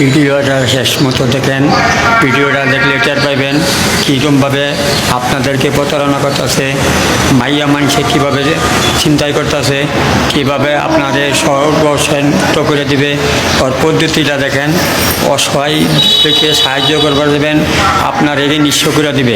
ভিডিওটা শেষ মতো দেখেন। ভিডিওটা দেখলে টের পাইবেন কীরকমভাবে আপনাদেরকে প্রতারণা করতেছে, মাইয়া মানুষে কীভাবে চিন্তাই করতেছে, কীভাবে আপনাদের সর্বশান্ত করে দিবে। ওর পদ্ধতিটা দেখেন, অসহায় থেকে সাহায্য করবার দেবেন, আপনার একে নিঃস্ব করে দিবে।